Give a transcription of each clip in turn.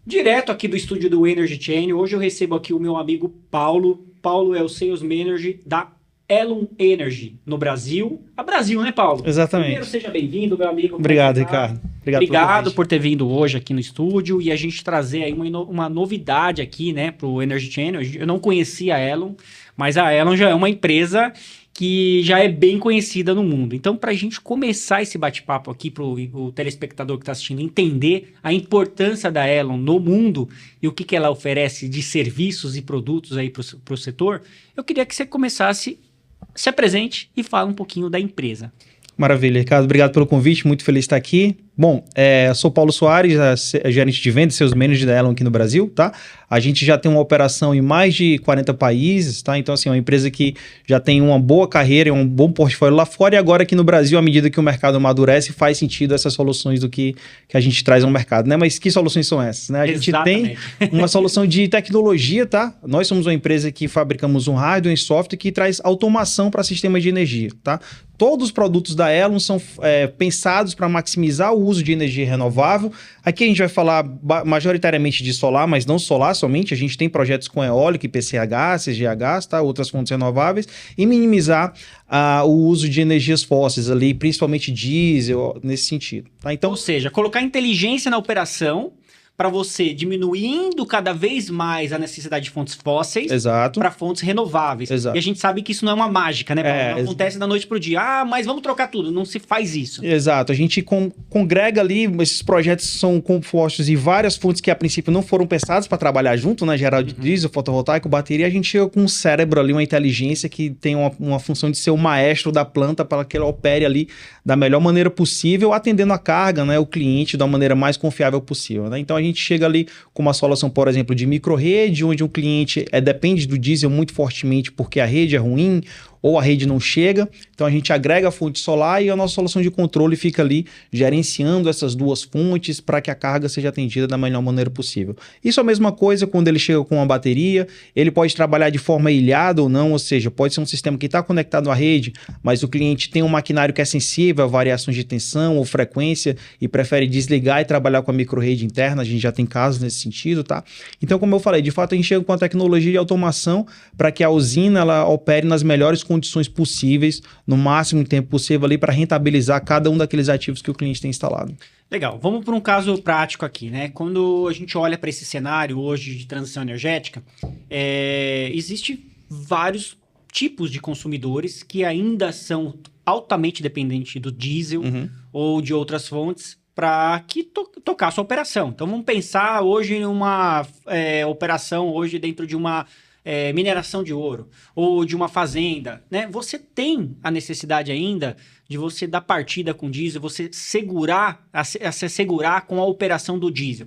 Direto aqui do estúdio do Energy Chain. Hoje eu recebo aqui o meu amigo Paulo. Paulo é o Sales Manager da Elon Energy no Brasil. A Brasil, né, Paulo? Exatamente. Primeiro, seja bem-vindo, meu amigo. Obrigado, Ricardo. Obrigado por ter vindo hoje aqui no estúdio e a gente trazer aí uma novidade aqui, né, para o Energy Chain. Eu não conhecia a Elon, mas a Elon já é uma empresa que já é bem conhecida no mundo. Então, para a gente começar esse bate-papo aqui, para o telespectador que está assistindo entender a importância da Elon no mundo e o que ela oferece de serviços e produtos aí para o setor, eu queria que você começasse, se apresente e fale um pouquinho da empresa. Maravilha, Ricardo. Obrigado pelo convite. Muito feliz de estar aqui. Bom, sou Paulo Soares, gerente de vendas e seus managers da Elon aqui no Brasil, tá? A gente já tem uma operação em mais de 40 países, tá? Então, assim, é uma empresa que já tem uma boa carreira e um bom portfólio lá fora e agora aqui no Brasil, à medida que o mercado amadurece, faz sentido essas soluções do que a gente traz ao mercado, né? Mas que soluções são essas, né? A gente tem uma solução de tecnologia, tá? Nós somos uma empresa que fabricamos um hardware e software que traz automação para sistemas de energia, tá? Todos os produtos da Elon são pensados para maximizar o uso de energia renovável. Aqui a gente vai falar majoritariamente de solar, mas não solar somente. A gente tem projetos com eólica, IPCH, CGH, tá? Outras fontes renováveis, e minimizar o uso de energias fósseis ali, principalmente diesel, nesse sentido. Tá? Então, ou seja, colocar inteligência na operação para você diminuindo cada vez mais a necessidade de fontes fósseis para fontes renováveis. Exato. E a gente sabe que isso não é uma mágica, né, Paulo? Não acontece da noite para o dia. Ah, mas vamos trocar tudo. Não se faz isso. Exato. A gente congrega ali, esses projetos são compostos de várias fontes que a princípio não foram pensadas para trabalhar junto, né? Geral de diesel, fotovoltaico, bateria. A gente chega com um cérebro ali, uma inteligência que tem uma função de ser o maestro da planta para que ela opere ali da melhor maneira possível, atendendo a carga, né? O cliente da maneira mais confiável possível, né? Então a gente chega ali com uma solução, por exemplo, de micro-rede, onde um cliente depende do diesel muito fortemente porque a rede é ruim ou a rede não chega. Então a gente agrega a fonte solar e a nossa solução de controle fica ali gerenciando essas duas fontes para que a carga seja atendida da melhor maneira possível. Isso é a mesma coisa quando ele chega com uma bateria, ele pode trabalhar de forma ilhada ou não, ou seja, pode ser um sistema que está conectado à rede, mas o cliente tem um maquinário que é sensível a variações de tensão ou frequência e prefere desligar e trabalhar com a micro-rede interna. A gente já tem casos nesse sentido, tá? Então, como eu falei, de fato a gente chega com a tecnologia de automação para que a usina ela opere nas melhores condições possíveis, no máximo tempo possível ali para rentabilizar cada um daqueles ativos que o cliente tem instalado. Legal, vamos para um caso prático aqui, né? Quando a gente olha para esse cenário hoje de transição energética, existe vários tipos de consumidores que ainda são altamente dependentes do diesel ou de outras fontes para tocar a sua operação. Então vamos pensar hoje em uma operação hoje dentro de uma mineração de ouro ou de uma fazenda, né? Você tem a necessidade ainda de você dar partida com diesel, você se segurar com a operação do diesel.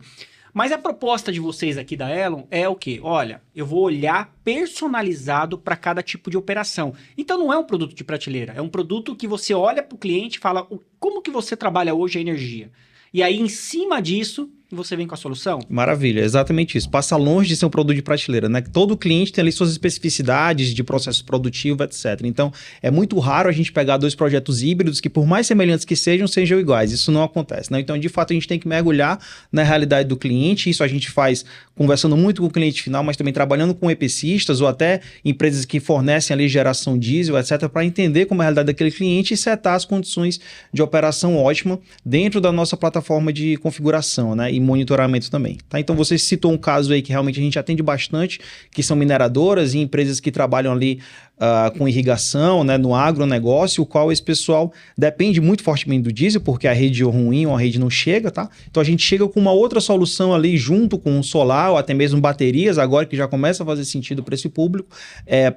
Mas a proposta de vocês aqui da Elon é o quê? Olha, eu vou olhar personalizado para cada tipo de operação. Então não é um produto de prateleira, é um produto que você olha para o cliente e fala como que você trabalha hoje a energia. E aí, em cima disso, você vem com a solução? Maravilha, exatamente isso. Passa longe de ser um produto de prateleira, né? Todo cliente tem ali suas especificidades de processo produtivo, etc. Então, é muito raro a gente pegar dois projetos híbridos que, por mais semelhantes que sejam iguais. Isso não acontece, né? Então, de fato, a gente tem que mergulhar na realidade do cliente. Isso a gente faz conversando muito com o cliente final, mas também trabalhando com EPCistas ou até empresas que fornecem ali geração diesel, etc., para entender como é a realidade daquele cliente e setar as condições de operação ótima dentro da nossa plataforma de configuração, né? E monitoramento também, tá? Então você citou um caso aí que realmente a gente atende bastante, que são mineradoras e empresas que trabalham ali com irrigação, né, no agronegócio, o qual esse pessoal depende muito fortemente do diesel, porque a rede é ruim ou a rede não chega, tá? Então a gente chega com uma outra solução ali junto com o solar ou até mesmo baterias, agora que já começa a fazer sentido para esse público,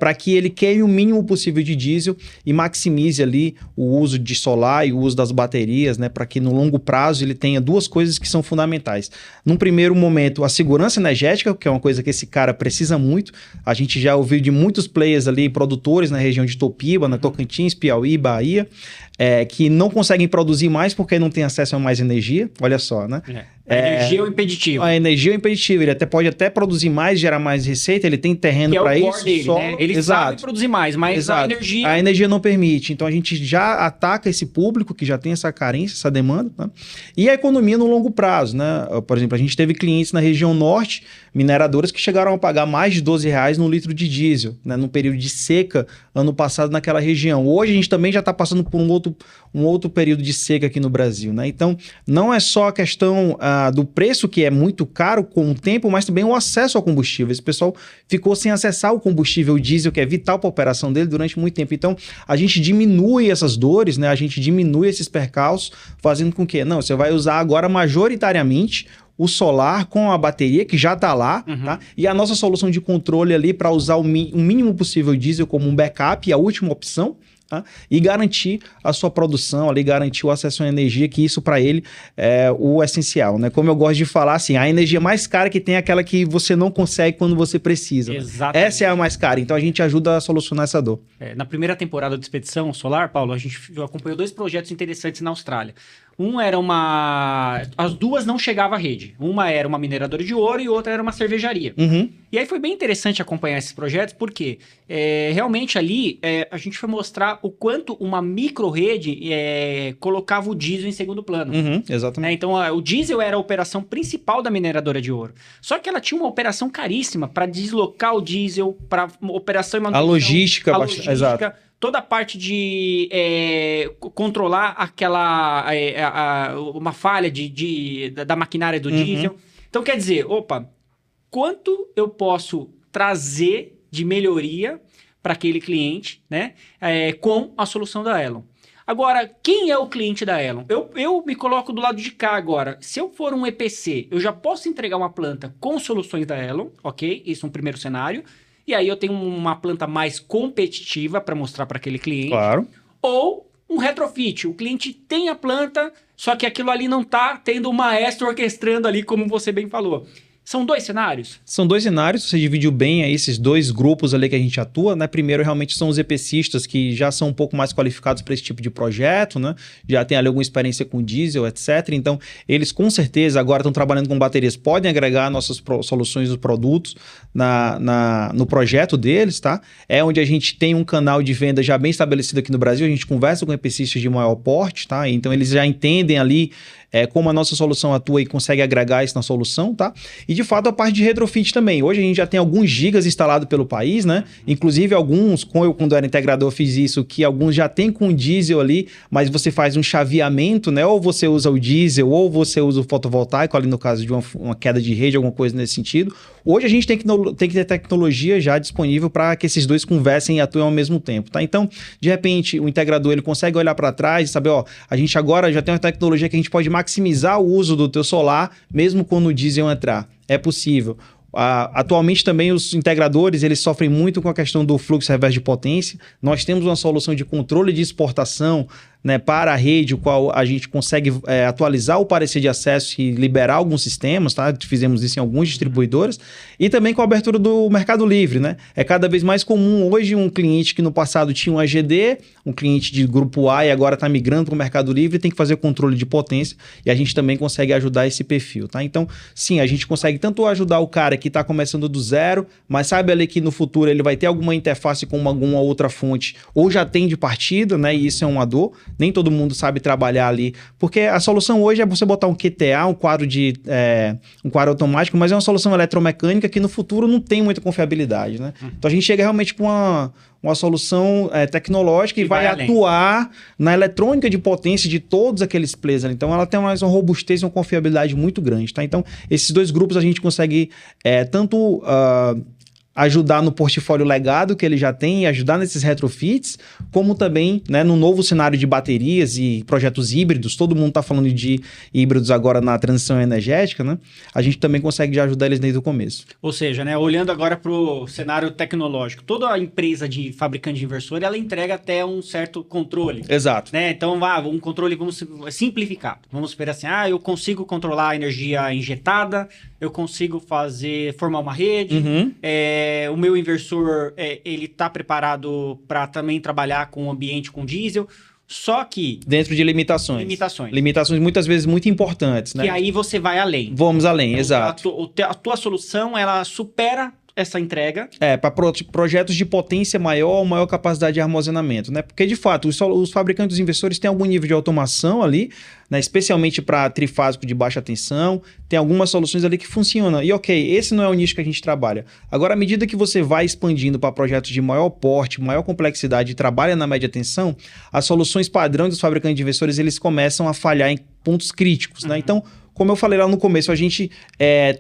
para que ele queime o mínimo possível de diesel e maximize ali o uso de solar e o uso das baterias, né, para que no longo prazo ele tenha duas coisas que são fundamentais. Num primeiro momento, a segurança energética, que é uma coisa que esse cara precisa muito. A gente já ouviu de muitos players ali, produtores na região de Topiba, na Tocantins, Piauí, Bahia. que não conseguem produzir mais porque não tem acesso a mais energia. Olha só, né? A energia é o impeditivo. A energia é o impeditivo. Ele pode até produzir mais, gerar mais receita, ele tem terreno para isso. Dele, solo, né? Ele sabe produzir mais, mas a energia não permite. Então a gente já ataca esse público que já tem essa carência, essa demanda, né? E a economia no longo prazo, né? Por exemplo, a gente teve clientes na região norte, mineradoras, que chegaram a pagar mais de R$12 no litro de diesel, né? No período de seca, ano passado, naquela região. Hoje a gente também já está passando por um outro período de seca aqui no Brasil, né? Então, não é só a questão do preço, que é muito caro com o tempo, mas também o acesso ao combustível. Esse pessoal ficou sem acessar o combustível diesel, que é vital para a operação dele, durante muito tempo. Então, a gente diminui essas dores, né? A gente diminui esses percalços, fazendo com que, não, você vai usar agora majoritariamente o solar com a bateria, que já está lá, tá? E a nossa solução de controle ali para usar o mínimo possível diesel como um backup, e a última opção, tá? E garantir a sua produção, ali, garantir o acesso à energia, que isso para ele é o essencial, né? Como eu gosto de falar, assim, a energia mais cara que tem é aquela que você não consegue quando você precisa. Exatamente. Essa é a mais cara, então a gente ajuda a solucionar essa dor. Na primeira temporada de Expedição Solar, Paulo, a gente acompanhou 2 projetos interessantes na Austrália. Um era as duas não chegavam à rede. Uma era uma mineradora de ouro e outra era uma cervejaria. E aí foi bem interessante acompanhar esses projetos, porque realmente ali a gente foi mostrar o quanto uma micro-rede colocava o diesel em segundo plano. Exatamente. Então o diesel era a operação principal da mineradora de ouro. Só que ela tinha uma operação caríssima para deslocar o diesel, para operação e manutenção. A logística, exato. Toda a parte de controlar uma falha da maquinária do diesel. Então, quer dizer, quanto eu posso trazer de melhoria para aquele cliente, né, com a solução da Aelon? Agora, quem é o cliente da Aelon? Eu me coloco do lado de cá agora. Se eu for um EPC, eu já posso entregar uma planta com soluções da Aelon, ok? Isso é um primeiro cenário. E aí eu tenho uma planta mais competitiva para mostrar para aquele cliente. Claro. Ou um retrofit. O cliente tem a planta, só que aquilo ali não está tendo um maestro orquestrando ali, como você bem falou. São 2 cenários? São 2 cenários, você dividiu bem aí esses 2 grupos ali que a gente atua, né? Primeiro, realmente são os EPCistas, que já são um pouco mais qualificados para esse tipo de projeto, né? Já tem ali alguma experiência com diesel, etc. Então, eles com certeza agora estão trabalhando com baterias, podem agregar nossas soluções dos produtos no projeto deles, tá? É onde a gente tem um canal de venda já bem estabelecido aqui no Brasil, a gente conversa com EPCistas de maior porte, tá? Então, eles já entendem ali como a nossa solução atua e consegue agregar isso na solução, tá? E de fato a parte de retrofit também. Hoje a gente já tem alguns gigas instalados pelo país, né? Inclusive alguns, quando era integrador, fiz isso, que alguns já tem com diesel ali, mas você faz um chaveamento, né? Ou você usa o diesel, ou você usa o fotovoltaico, ali no caso de uma queda de rede, alguma coisa nesse sentido. Hoje a gente tem que ter tecnologia já disponível para que esses 2 conversem e atuem ao mesmo tempo, tá? Então, de repente, o integrador ele consegue olhar para trás e saber, a gente agora já tem uma tecnologia que a gente pode maximizar o uso do teu solar, mesmo quando o diesel entrar. É possível. Atualmente também os integradores eles sofrem muito com a questão do fluxo reverso de potência. Nós temos uma solução de controle de exportação, né, para a rede, o qual a gente consegue atualizar o parecer de acesso e liberar alguns sistemas, tá? Fizemos isso em alguns distribuidores. E também com a abertura do Mercado Livre, né? É cada vez mais comum hoje um cliente que no passado tinha um AGD, um cliente de grupo A e agora está migrando para o Mercado Livre, tem que fazer controle de potência e a gente também consegue ajudar esse perfil, tá? Então, sim, a gente consegue tanto ajudar o cara que está começando do zero, mas sabe ali que no futuro ele vai ter alguma interface com alguma outra fonte ou já tem de partida, né? E isso é uma dor. Nem todo mundo sabe trabalhar ali, porque a solução hoje é você botar um QTA, um quadro automático, mas é uma solução eletromecânica que no futuro não tem muita confiabilidade, né? Então a gente chega realmente com uma solução tecnológica e vai atuar na eletrônica de potência de todos aqueles players ali. Então ela tem mais uma robustez e uma confiabilidade muito grande, tá? Então esses 2 grupos a gente consegue tanto ajudar no portfólio legado que ele já tem e ajudar nesses retrofits, como também, né, no novo cenário de baterias e projetos híbridos. Todo mundo está falando de híbridos agora na transição energética, né? A gente também consegue já ajudar eles desde o começo. Ou seja, né, olhando agora para o cenário tecnológico, toda a empresa de fabricante de inversor, ela entrega até um certo controle. Exato. Né? Então, um controle, vamos simplificar. Vamos esperar assim, eu consigo controlar a energia injetada, eu consigo formar uma rede, o meu inversor ele está preparado para também trabalhar com o ambiente com diesel. Só que... Dentro de limitações. Limitações muitas vezes muito importantes, né? E aí você vai além. Vamos além, então, exato. A tua solução, ela supera essa entrega. Para projetos de potência maior, maior capacidade de armazenamento, né? Porque, de fato, os fabricantes dos inversores têm algum nível de automação ali, né? Especialmente para trifásico de baixa tensão, tem algumas soluções ali que funcionam. E ok, esse não é o nicho que a gente trabalha. Agora, à medida que você vai expandindo para projetos de maior porte, maior complexidade e trabalha na média tensão, as soluções padrão dos fabricantes de inversores, eles começam a falhar em pontos críticos, né? Então, como eu falei lá no começo, a gente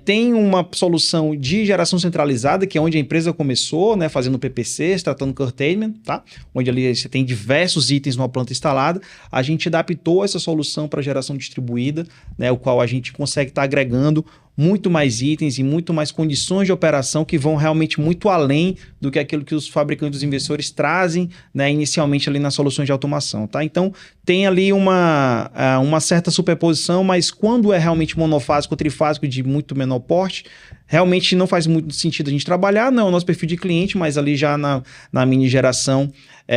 tem uma solução de geração centralizada, que é onde a empresa começou, né, fazendo PPCs, tratando curtailment, tá? Onde ali você tem diversos itens numa planta instalada. A gente adaptou essa solução para geração distribuída, né, o qual a gente consegue estar agregando muito mais itens e muito mais condições de operação que vão realmente muito além do que aquilo que os fabricantes dos inversores trazem, né, inicialmente ali nas soluções de automação, tá? Então, tem ali uma certa superposição, mas quando é realmente monofásico ou trifásico de muito menor porte, realmente não faz muito sentido a gente trabalhar, não é o nosso perfil de cliente, mas ali já na mini geração,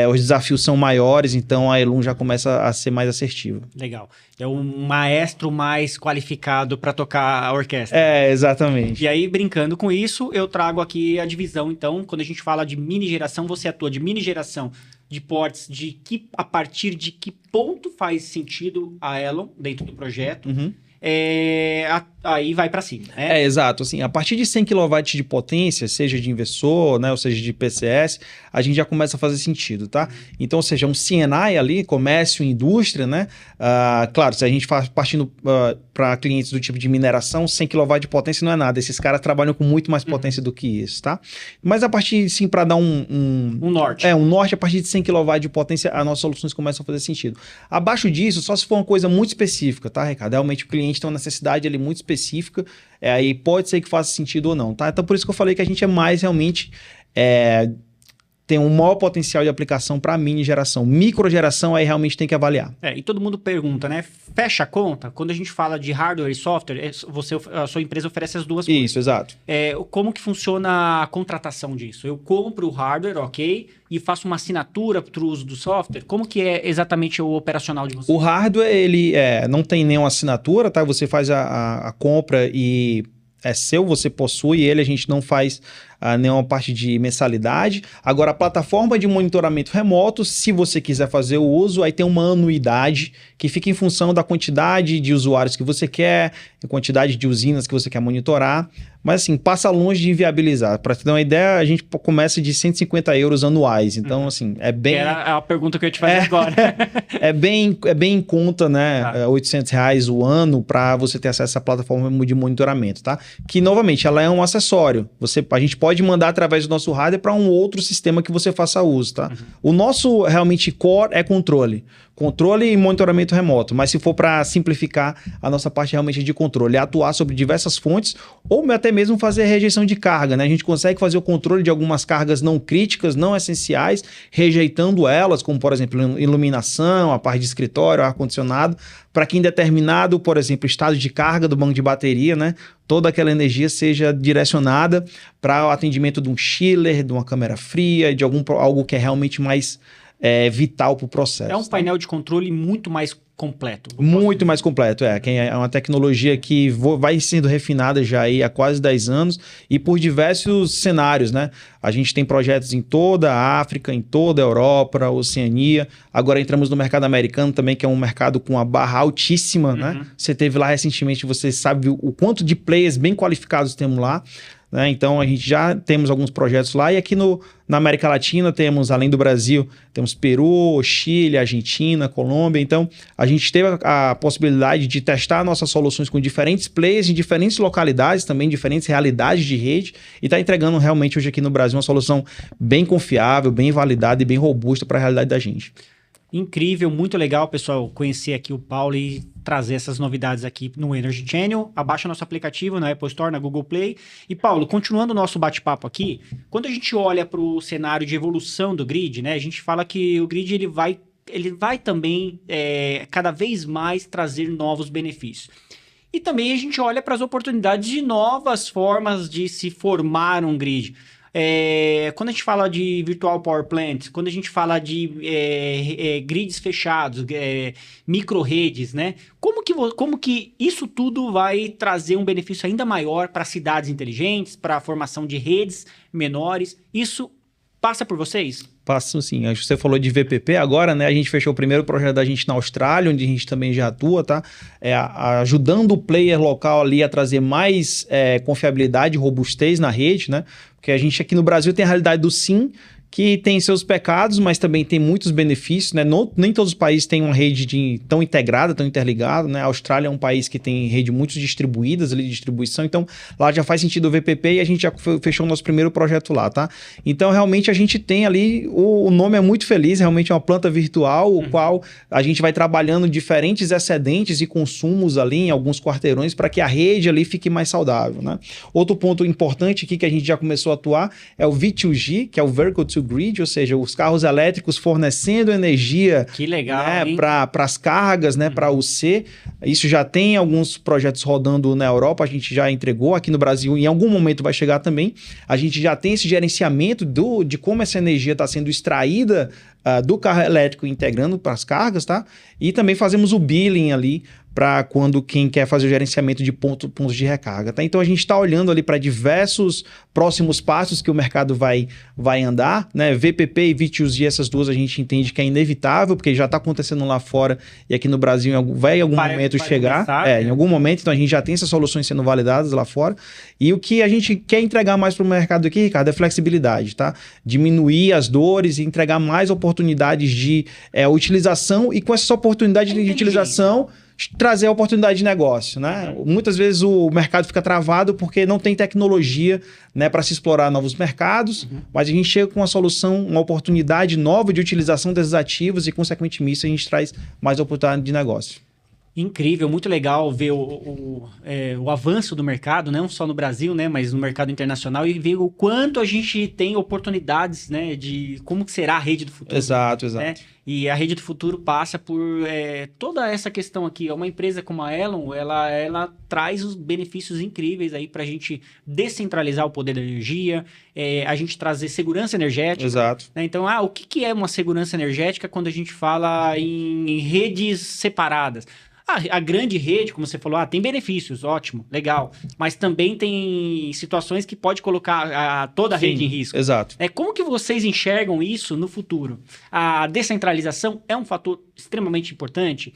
os desafios são maiores, então a Elum já começa a ser mais assertiva. Legal. É um maestro mais qualificado para tocar a orquestra. Exatamente. E aí, brincando com isso, eu trago aqui a divisão. Então, quando a gente fala de mini geração, você atua de mini geração de portes, a partir de que ponto faz sentido a Elum dentro do projeto. Uhum. Aí vai para cima. Né? Exato. Assim, a partir de 100 kW de potência, seja de inversor, né, ou seja de PCS, a gente já começa a fazer sentido, tá? Então, ou seja, um C&I ali, comércio, indústria, né? Claro, se a gente faz partindo para clientes do tipo de mineração, 100 kW de potência não é nada. Esses caras trabalham com muito mais potência do que isso, tá? Mas a partir, sim, para dar um norte. Um norte, a partir de 100 kW de potência, as nossas soluções começam a fazer sentido. Abaixo disso, só se for uma coisa muito específica, tá, Ricardo? Realmente o cliente tem uma necessidade ali muito específica, aí pode ser que faça sentido ou não, tá? Então, por isso que eu falei que a gente é mais realmente... tem um maior potencial de aplicação para mini geração. Micro geração aí realmente tem que avaliar. E todo mundo pergunta, né? Fecha a conta? Quando a gente fala de hardware e software, a sua empresa oferece as duas coisas. Isso, exato. Como que funciona a contratação disso? Eu compro o hardware, ok, e faço uma assinatura para o uso do software? Como que é exatamente o operacional de vocês? O hardware, ele não tem nenhuma assinatura, tá? Você faz a compra e é seu, você possui ele, a gente não faz nenhuma parte de mensalidade. Agora, a plataforma de monitoramento remoto, se você quiser fazer o uso, aí tem uma anuidade que fica em função da quantidade de usuários que você quer, a quantidade de usinas que você quer monitorar. Mas assim, passa longe de inviabilizar. Para ter uma ideia, a gente começa de 150 euros anuais. Então, assim, é bem... Era a pergunta que eu ia te fazer agora. é bem em conta, né? R$800 o ano para você ter acesso à plataforma de monitoramento, tá? Que, novamente, ela é um acessório. A gente pode mandar através do nosso hardware para um outro sistema que você faça uso, tá? O nosso, realmente, core é controle. Controle e monitoramento remoto. Mas se for para simplificar, a nossa parte realmente é de controle. É atuar sobre diversas fontes ou até mesmo fazer a rejeição de carga, né? A gente consegue fazer o controle de algumas cargas não críticas, não essenciais, rejeitando elas, como, por exemplo, iluminação, a parte de escritório, ar-condicionado, para que em determinado, por exemplo, estado de carga do banco de bateria, né, toda aquela energia seja direcionada para o atendimento de um chiller, de uma câmera fria, de algo que é realmente mais vital para o processo. É um painel de controle muito mais completo. Muito mais completo, É uma tecnologia que vai sendo refinada já aí há quase 10 anos e por diversos cenários, né? A gente tem projetos em toda a África, em toda a Europa, Oceania. Agora entramos no mercado americano também, que é um mercado com uma barra altíssima, né? Você teve lá recentemente, você sabe o quanto de players bem qualificados temos lá. Né? Então, a gente já temos alguns projetos lá. E aqui na América Latina temos, além do Brasil, temos Peru, Chile, Argentina, Colômbia. Então, a gente teve a possibilidade de testar nossas soluções com diferentes players em diferentes localidades, também diferentes realidades de rede. E está entregando realmente hoje aqui no Brasil uma solução bem confiável, bem validada e bem robusta para a realidade da gente. Incrível, muito legal, pessoal, conhecer aqui o Paulo e trazer essas novidades aqui no Energy Channel. Abaixa nosso aplicativo na Apple Store, na Google Play. E, Paulo, continuando o nosso bate-papo aqui, quando a gente olha para o cenário de evolução do grid, né, a gente fala que o grid ele vai também cada vez mais trazer novos benefícios. E também a gente olha para as oportunidades de novas formas de se formar um grid. Quando a gente fala de virtual power plants, quando a gente fala de grids fechados, micro-redes, né? Como que isso tudo vai trazer um benefício ainda maior para cidades inteligentes, para a formação de redes menores? Isso passa por vocês? Passa sim. Acho que você falou de VPP agora, né? A gente fechou o primeiro projeto da gente na Austrália, onde a gente também já atua, tá? Ajudando o player local ali a trazer mais confiabilidade e robustez na rede, né? Porque a gente aqui no Brasil tem a realidade do SIM, que tem seus pecados, mas também tem muitos benefícios, né? Nem todos os países têm uma rede tão integrada, tão interligada, né? A Austrália é um país que tem rede muito distribuídas ali de distribuição, então lá já faz sentido o VPP e a gente já fechou o nosso primeiro projeto lá, tá? Então realmente a gente tem ali, o nome é muito feliz, realmente é uma planta virtual, o qual a gente vai trabalhando diferentes excedentes e consumos ali em alguns quarteirões para que a rede ali fique mais saudável, né? Outro ponto importante aqui que a gente já começou a atuar é o V2G, que é o Vehicle to Grid, ou seja, os carros elétricos fornecendo energia, que legal, né, para as cargas, né, para o C. Isso já tem alguns projetos rodando na Europa, a gente já entregou aqui no Brasil, em algum momento vai chegar também. A gente já tem esse gerenciamento de como essa energia está sendo extraída do carro elétrico integrando para as cargas, tá? E também fazemos o billing ali para quando quem quer fazer o gerenciamento de pontos de recarga, tá? Então a gente está olhando ali para diversos próximos passos que o mercado vai andar, né? VPP e V2G, essas duas a gente entende que é inevitável, porque já está acontecendo lá fora e aqui no Brasil vai em algum momento chegar. Em algum momento, então a gente já tem essas soluções sendo validadas lá fora. E o que a gente quer entregar mais para o mercado aqui, Ricardo, é flexibilidade, tá? Diminuir as dores e entregar mais oportunidades de utilização e com essa oportunidade de utilização trazer a oportunidade de negócio, né? Muitas vezes o mercado fica travado porque não tem tecnologia, né, para se explorar novos mercados, mas a gente chega com uma solução, uma oportunidade nova de utilização desses ativos e, consequentemente, isso a gente traz mais oportunidade de negócio. Incrível, muito legal ver o avanço do mercado, não só no Brasil, né, mas no mercado internacional, e ver o quanto a gente tem oportunidades, né, de como que será a rede do futuro. Exato. Né? E a rede do futuro passa por toda essa questão aqui. Uma empresa como a Elon, ela traz os benefícios incríveis aí para a gente descentralizar o poder da energia, a gente trazer segurança energética. Exato. Né? Então, o que é uma segurança energética quando a gente fala em redes separadas? A grande rede, como você falou, tem benefícios, ótimo, legal. Mas também tem situações que pode colocar toda a rede em risco. Exato. Como que vocês enxergam isso no futuro? A descentralização é um fator extremamente importante.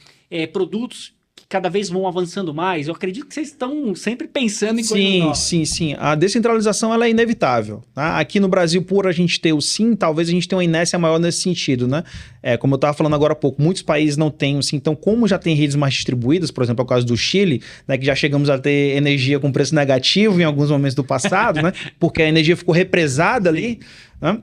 Produtos que cada vez vão avançando mais. Eu acredito que vocês estão sempre pensando em coisas novas. Sim. A descentralização ela é inevitável. Tá? Aqui no Brasil, por a gente ter o SIM, talvez a gente tenha uma inércia maior nesse sentido, né? Como eu estava falando agora há pouco, muitos países não têm o SIM. Então, como já tem redes mais distribuídas, por exemplo, é o caso do Chile, né, que já chegamos a ter energia com preço negativo em alguns momentos do passado, né? Porque a energia ficou represada ali. Né?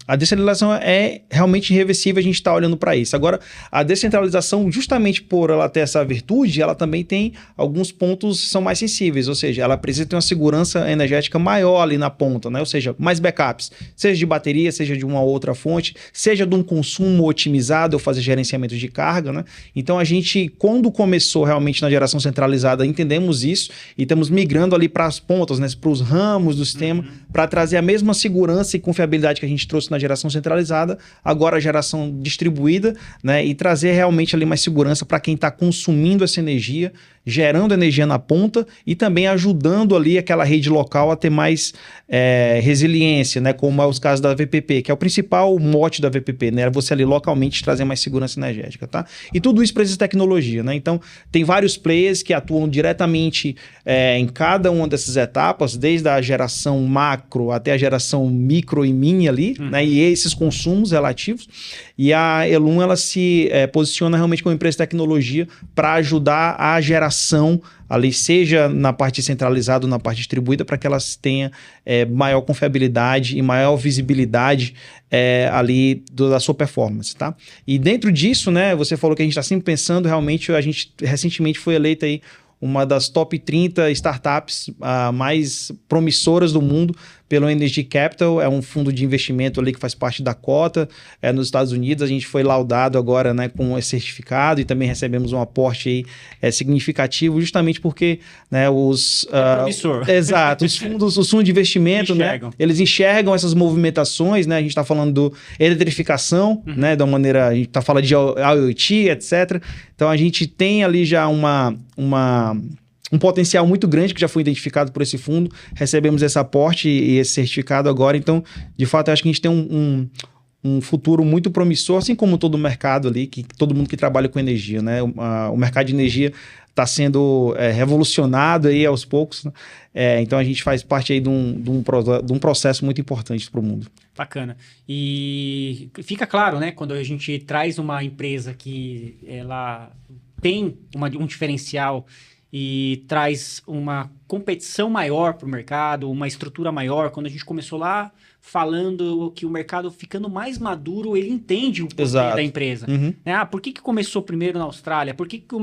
A descentralização é realmente irreversível, a gente está olhando para isso. Agora, a descentralização, justamente por ela ter essa virtude, ela também tem alguns pontos que são mais sensíveis, ou seja, ela precisa ter uma segurança energética maior ali na ponta, né? Ou seja, mais backups, seja de bateria, seja de uma outra fonte, seja de um consumo otimizado ou fazer gerenciamento de carga, né? Então a gente, quando começou realmente na geração centralizada, entendemos isso e estamos migrando ali para as pontas, né? Para os ramos do sistema, para trazer a mesma segurança e confiabilidade que a gente trouxe na geração centralizada, agora a geração distribuída, né? E trazer realmente ali mais segurança para quem está consumindo essa energia, gerando energia na ponta e também ajudando ali aquela rede local a ter mais resiliência, né? Como é os casos da VPP, que é o principal mote da VPP, né? Você ali localmente trazer mais segurança energética, tá? E tudo isso precisa de tecnologia, né? Então, tem vários players que atuam diretamente em cada uma dessas etapas, desde a geração macro até a geração micro e mini ali, né? E esses consumos relativos. E a Elun, ela se posiciona realmente como empresa de tecnologia para ajudar a geração ali, seja na parte centralizada ou na parte distribuída, para que elas tenham maior confiabilidade e maior visibilidade ali da sua performance, tá? E dentro disso, né, você falou que a gente está sempre pensando, realmente, a gente recentemente foi eleito aí uma das top 30 startups mais promissoras do mundo pelo Energy Capital, é um fundo de investimento ali que faz parte da cota nos Estados Unidos. A gente foi laudado agora, né, com esse certificado e também recebemos um aporte aí, significativo, justamente porque, né, promissor. Exato, os fundos de investimento, né, eles enxergam essas movimentações, né, a gente está falando do eletrificação, né, da maneira, a gente está falando de IoT, etc. Então a gente tem ali já um potencial muito grande que já foi identificado por esse fundo. Recebemos esse aporte e esse certificado agora. Então, de fato, eu acho que a gente tem um futuro muito promissor, assim como todo o mercado ali, que todo mundo que trabalha com energia, né? O mercado de energia está sendo revolucionado aí aos poucos, né? Então a gente faz parte aí de um processo muito importante para o mundo. Bacana. E fica claro, né? Quando a gente traz uma empresa que ela tem um diferencial e traz uma competição maior para o mercado, uma estrutura maior. Quando a gente começou lá falando que o mercado ficando mais maduro, ele entende o porquê da empresa. Uhum. Por que começou primeiro na Austrália? Por que o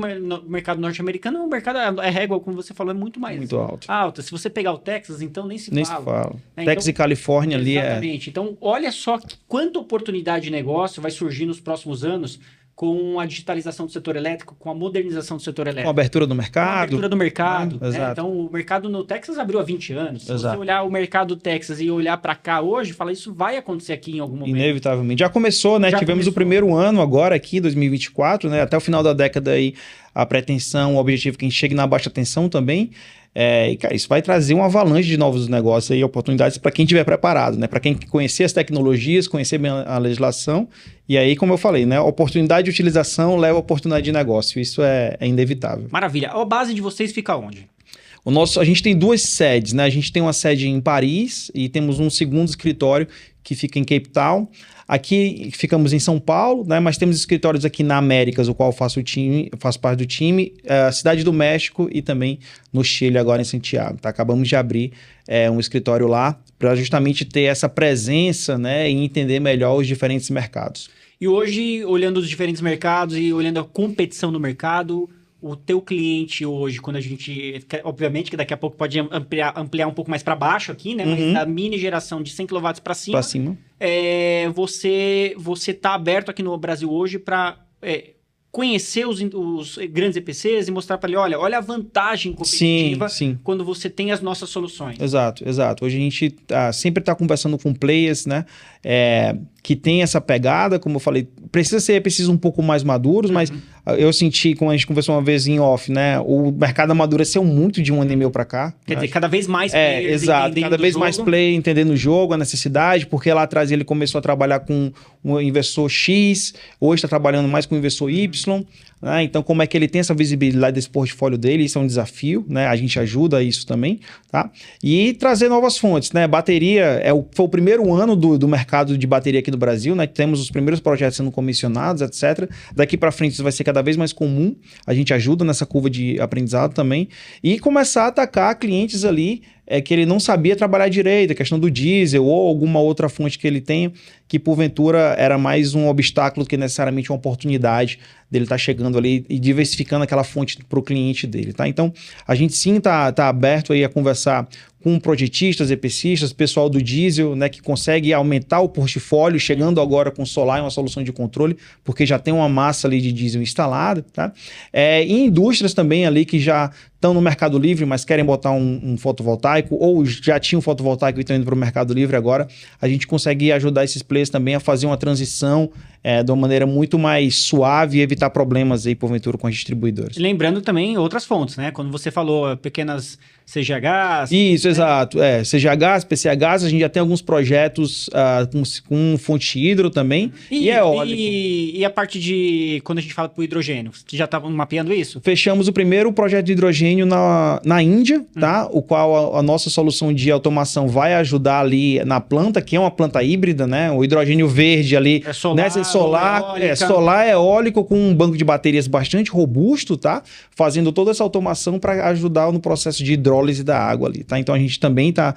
mercado norte-americano, o mercado, a régua, como você falou, é muito mais alta. Se você pegar o Texas, então nem se fala. Texas e Califórnia ali exatamente. Então, olha só quanta oportunidade de negócio vai surgir nos próximos anos com a digitalização do setor elétrico, com a modernização do setor elétrico. Com a abertura do mercado. Com a abertura do mercado. Né? Né? Então, o mercado no Texas abriu há 20 anos. Se você olhar o mercado do Texas e olhar para cá hoje, fala, isso vai acontecer aqui em algum momento. Inevitavelmente. Já começou, né? Tivemos o primeiro ano agora aqui, 2024, né? Até o final da década aí, a pretensão, o objetivo que a gente chegue na baixa tensão também. E, cara, isso vai trazer uma avalanche de novos negócios e oportunidades para quem estiver preparado, né? Para quem conhecer as tecnologias, conhecer bem a legislação. E aí, como eu falei, né? Oportunidade de utilização leva a oportunidade de negócio. Isso é inevitável. Maravilha. A base de vocês fica onde? A gente tem 2 sedes, né? A gente tem uma sede em Paris e temos um segundo escritório que fica em Cape Town. Aqui ficamos em São Paulo, né? Mas temos escritórios aqui na Américas, o qual faço parte do time, Cidade do México e também no Chile, agora em Santiago. Tá? Acabamos de abrir um escritório lá para justamente ter essa presença, né? E entender melhor os diferentes mercados. E hoje, olhando os diferentes mercados e olhando a competição no mercado, o teu cliente hoje, quando a gente... Obviamente que daqui a pouco pode ampliar um pouco mais para baixo aqui, né? Mas da mini geração de 100 kW para cima. Você está aberto aqui no Brasil hoje para conhecer os grandes EPCs e mostrar para ele, olha a vantagem competitiva quando você tem as nossas soluções. Exato. Hoje a gente sempre está conversando com players, né? Que tem essa pegada, como eu falei, precisa um pouco mais maduros, mas eu senti, como a gente conversou uma vez em off, né? O mercado amadureceu muito de um ano e meio para cá. Quer dizer, cada vez mais players exato, cada vez mais player entendendo o jogo, a necessidade, porque lá atrás ele começou a trabalhar com um investidor X, hoje está trabalhando mais com um investidor Y, né? Então, como é que ele tem essa visibilidade desse portfólio dele? Isso é um desafio, né? A gente ajuda isso também, tá? E trazer novas fontes, né? Bateria, foi o primeiro ano do mercado de bateria aqui do Brasil, né? Temos os primeiros projetos sendo comissionados, etc. Daqui para frente isso vai ser cada vez mais comum. A gente ajuda nessa curva de aprendizado também. E começar a atacar clientes ali que ele não sabia trabalhar direito, a questão do diesel ou alguma outra fonte que ele tenha, que porventura era mais um obstáculo que necessariamente uma oportunidade dele estar chegando ali e diversificando aquela fonte para o cliente dele, tá? Então, a gente sim tá aberto aí a conversar com projetistas, EPCistas, pessoal do diesel, né, que consegue aumentar o portfólio, chegando agora com solar e uma solução de controle, porque já tem uma massa ali de diesel instalada, tá? E indústrias também ali que já estão no Mercado Livre, mas querem botar um fotovoltaico, ou já tinham um fotovoltaico e estão indo para o Mercado Livre agora, a gente consegue ajudar esses players também a fazer uma transição de uma maneira muito mais suave e evitar problemas aí, porventura, com as distribuidoras. Lembrando também outras fontes, né? Quando você falou pequenas CGHs... Isso, exato. CGHs, PCHs, a gente já tem alguns projetos com fonte hidro também e eólico. E a parte de... Quando a gente fala para o hidrogênio, você já estava mapeando isso? Fechamos o primeiro projeto de hidrogênio na Índia, tá? O qual a nossa solução de automação vai ajudar ali na planta, que é uma planta híbrida, né? O hidrogênio verde ali... Solar eólico com um banco de baterias bastante robusto, tá? Fazendo toda essa automação para ajudar no processo de hidrólise da água ali, tá? Então a gente também está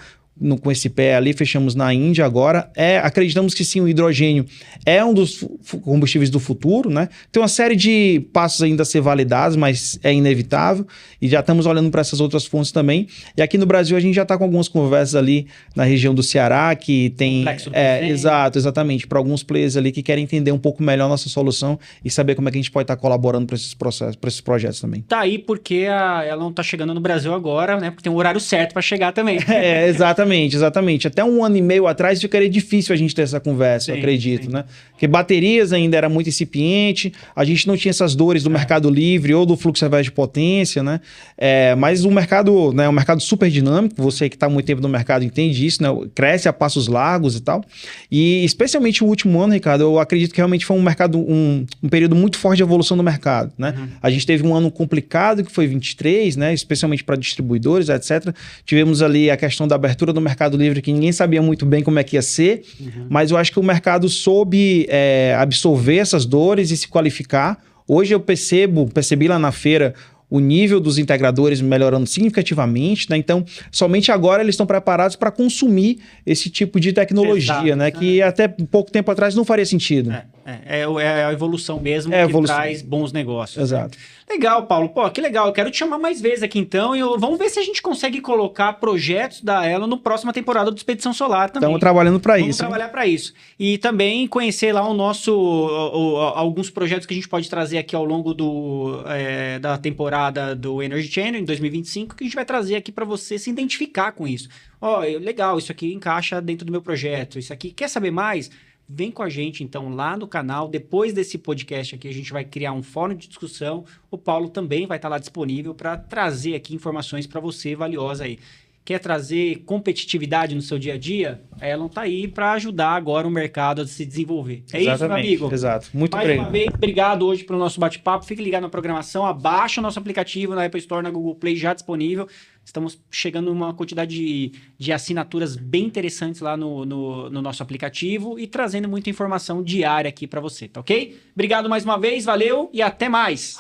com esse pé ali, fechamos na Índia agora. Acreditamos que sim, o hidrogênio é um dos combustíveis do futuro, né? Tem uma série de passos ainda a ser validados, mas é inevitável. E já estamos olhando para essas outras fontes também. E aqui no Brasil a gente já está com algumas conversas ali na região do Ceará, que tem... exatamente, para alguns players ali que querem entender um pouco melhor a nossa solução e saber como é que a gente pode estar colaborando para esses processos, para esses projetos também. Tá aí porque ela não está chegando no Brasil agora, né? Porque tem um horário certo para chegar também. Exatamente. Até 1 ano e meio atrás ficaria difícil a gente ter essa conversa, eu acredito, né? Porque baterias ainda era muito incipiente, a gente não tinha essas dores do mercado livre ou do fluxo através de potência, né? Mas o mercado, né, é um mercado super dinâmico, você que está há muito tempo no mercado entende isso, né? Cresce a passos largos e tal. E especialmente o último ano, Ricardo, eu acredito que realmente foi um mercado, um período muito forte de evolução do mercado, né? A gente teve um ano complicado, que foi 23, né? Especialmente para distribuidores, etc. Tivemos ali a questão da abertura do mercado livre, que ninguém sabia muito bem como é que ia ser, mas eu acho que o mercado soube absorver essas dores e se qualificar. Hoje eu percebi lá na feira o nível dos integradores melhorando significativamente, né? Então, somente agora eles estão preparados para consumir esse tipo de tecnologia, né? Que até pouco tempo atrás não faria sentido. É a evolução mesmo traz bons negócios. Exato. Né? Legal, Paulo. Pô, que legal. Eu quero te chamar mais vezes aqui então. Vamos ver se a gente consegue colocar projetos da Elo no próxima temporada do Expedição Solar também. Estamos trabalhando para isso. Vamos trabalhar para isso. E também conhecer lá alguns projetos que a gente pode trazer aqui ao longo da temporada do Energy Channel em 2025, que a gente vai trazer aqui para você se identificar com isso. Legal, isso aqui encaixa dentro do meu projeto. Isso aqui, quer saber mais? Vem com a gente, então, lá no canal. Depois desse podcast aqui, a gente vai criar um fórum de discussão. O Paulo também vai estar lá disponível para trazer aqui informações para você valiosa aí. Quer trazer competitividade no seu dia a dia? A Elon está aí para ajudar agora o mercado a se desenvolver. Isso, meu amigo? Exato. Muito Mais uma vez, obrigado hoje pelo nosso bate-papo. Fique ligado na programação. Abaixa o nosso aplicativo na Apple Store, na Google Play, já disponível. Estamos chegando numa quantidade de assinaturas bem interessantes lá no nosso aplicativo e trazendo muita informação diária aqui para você, tá ok? Obrigado mais uma vez, valeu e até mais!